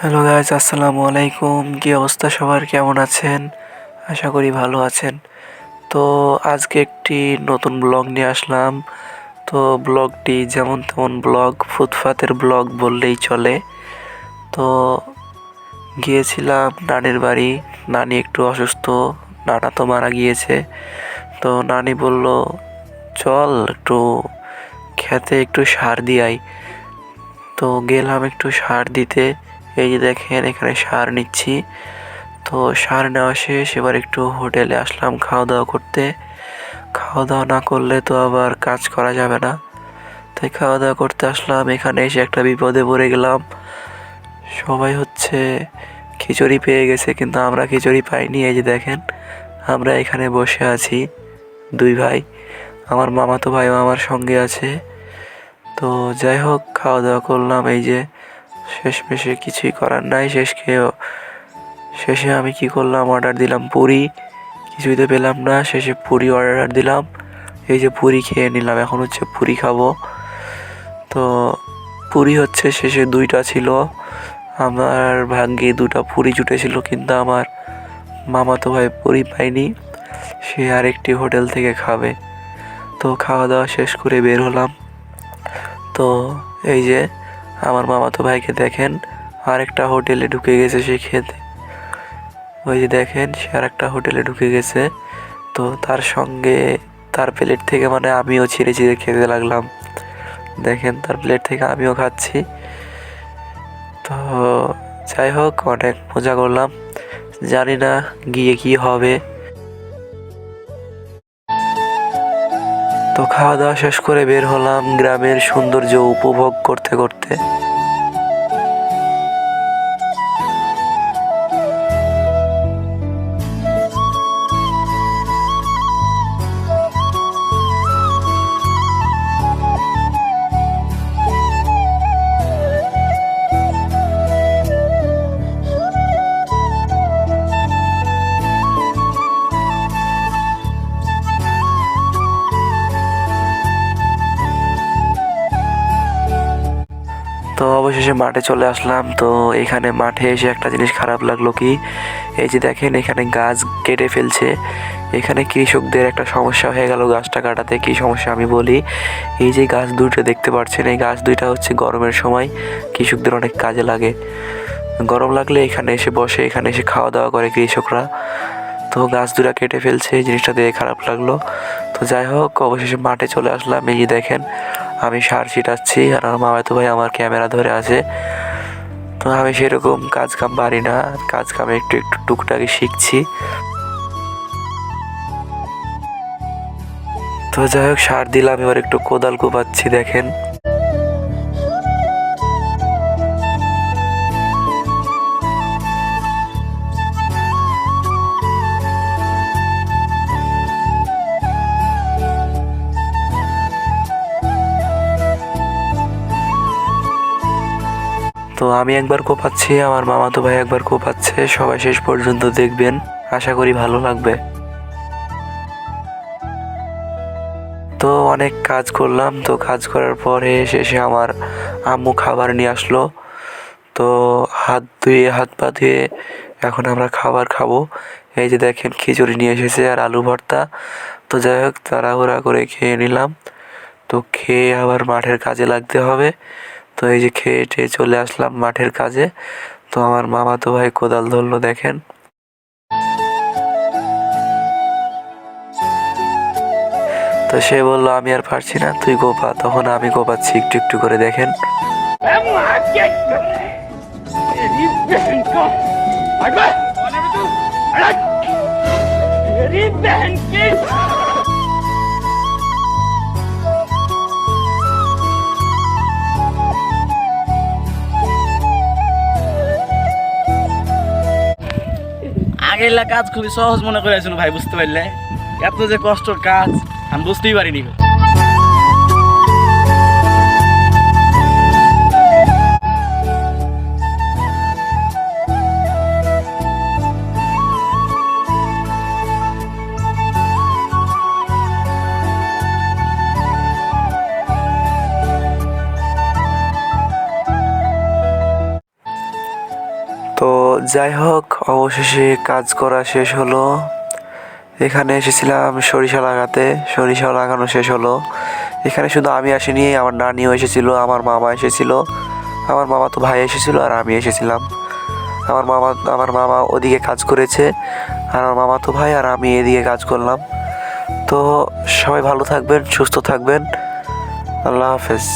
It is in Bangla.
হ্যালো গাইজ, আসসালামু আলাইকুম। কী অবস্থা সবার, কেমন আছেন? আশা করি ভালো আছেন। তো আজকে একটি নতুন ব্লগ নিয়ে আসলাম। তো ব্লগটি যেমন তেমন ব্লগ, ফুটপাতের ব্লগ বললেই চলে। তো গিয়েছিলাম নানির বাড়ি। নানি একটু অসুস্থ, নানা তো মারা গিয়েছে। তো নানি বলল, চল একটু খেতে একটু সার দিয়াই। তো গেলাম একটু সার দিতে। এই যে দেখেন, এখানে সার নিচ্ছি। তো সার নেওয়া শেষ, এবার একটু হোটেলে আসলাম খাওয়া দাওয়া করতে। খাওয়া দাওয়া না করলে তো আবার কাজ করা যাবে না, তাই খাওয়া দাওয়া করতে আসলাম। এখানে এসে একটা বিপদে পড়ে গেলাম। সবাই হচ্ছে খিচুড়ি পেয়ে গেছে, কিন্তু আমরা খিচুড়ি পাইনি। এই যে দেখেন, আমরা এখানে বসে আছি দুই ভাই, আমার মামাতো ভাইও আমার সঙ্গে আছে। তো যাই হোক, খাওয়া দাওয়া করলাম। এই যে শেষমেশে কিছুই করার নাই, শেষে আমি কি করলাম, অর্ডার দিলাম পুরি। কিছুই তো পেলাম না, শেষে পুরি অর্ডার দিলাম। এই যে পুরি খেয়ে নিলাম, এখন হচ্ছে পুরি খাবো। তো পুরি হচ্ছে শেষে দুইটা ছিল। আমার ভাগ্যে দুটা পুরি জুটেছিল, কিন্তু আমার মামাতো ভাই পুরি পাইনি, সে আরেকটি হোটেল থেকে খাবে। তো খাওয়া দাওয়া শেষ করে বের হলাম। তো এই যে আমার মামাতো ভাইকে দেখেন, আরেকটা হোটেলে ঢুকে গেছে সে খেতে। ওই যে দেখেন, সে আরেকটা হোটেলে ঢুকে গেছে। তো তার সঙ্গে তার প্লেট থেকে মানে আমিও ছিঁড়ে ছিঁড়ে খেতে লাগলাম। দেখেন, তার প্লেট থেকে আমিও খাচ্ছি। তো যাই হোক, অনেক মজা করলাম। জানি না গিয়ে কি হবে। তো খাওয়া দাওয়া শেষ করে বের হলাম গ্রামের সৌন্দর্য উপভোগ করতে করতে। তো অবশেষে মাঠে চলে আসলাম। তো এখানে মাঠে এসে একটা জিনিস খারাপ লাগলো কি, এই যে দেখেন, এখানে গাছ কেটে ফেলছে। এখানে কৃষকদের একটা সমস্যা হয়ে গেল গাছটা কাটাতে। কি সমস্যা আমি বলি, এই যে গাছ দুটো দেখতে পাচ্ছেন, এই গাছ দুইটা হচ্ছে গরমের সময় কৃষকদের অনেক কাজে লাগে। গরম লাগলে এখানে এসে বসে, এখানে এসে খাওয়া দাওয়া করে কৃষকরা। তো গাছ দুটা কেটে ফেলছে, এই জিনিসটা দেখে খারাপ লাগলো। তো যাই হোক, অবশেষে মাঠে চলে আসলাম। এই যে দেখেন, আমি সার ছিটাচ্ছি, আর আমার মামাতো ভাই আমার ক্যামেরা ধরে আছে। তো আমি সেরকম কাজ কাম পারি না, কাজ কামে একটু একটু টুকটাকি শিখছি। তো যাই হোক, সার দিলাম, এবার একটু কোদাল কোপাচ্ছি দেখেন। তো আমি একবার কোপাচ্ছি, আমার মামাতো ভাই একবার কোপাচ্ছে। সবাই শেষ পর্যন্ত দেখবেন, আশা করি ভালো লাগবে। তো অনেক কাজ করলাম। তো কাজ করার পরে শেষে আমার আম্মু খাবার নিয়ে আসলো। তো হাত পা ধুয়ে এখন আমরা খাবার খাবো। এই যে দেখেন, খিচুড়ি নিয়ে এসেছে আর আলু ভর্তা। তো যাই হোক, তাড়াহুড়া করে খেয়ে নিলাম। তো খেয়ে আবার মাঠের কাজে লাগতে হবে। তো এই যে খেয়ে টেয়ে চলে আসলাম মাঠের কাজে। তো আমার মামাতো ভাই কোদাল ধরলো দেখেন। তো সে বললো, আমি আর পারছি না, তুই কোপা। তখন আমি কোপাচ্ছি একটু একটু করে দেখেন। আগের কাজ খুবই সহজ মনে করে আছেন ভাই, বুঝতে পারলে এত যে কষ্টর কাজ আমি বুঝতেই পারিনি। তো যাই হোক, অবশেষে কাজ করা শেষ হলো। এখানে এসেছিলাম সরিষা লাগাতে, সরিষা লাগানো শেষ হলো। এখানে শুধু আমি আসিনি, আমার নানিও এসেছিল, আমার মামা এসেছিল, আমার মামা তো ভাই এসেছিল, আর আমি এসেছিলাম। আমার মামা ওদিকে কাজ করেছে, আর আমার মামা তো ভাই আর আমি এদিকে কাজ করলাম। তো সবাই ভালো থাকবেন, সুস্থ থাকবেন, আল্লাহ হাফেজ।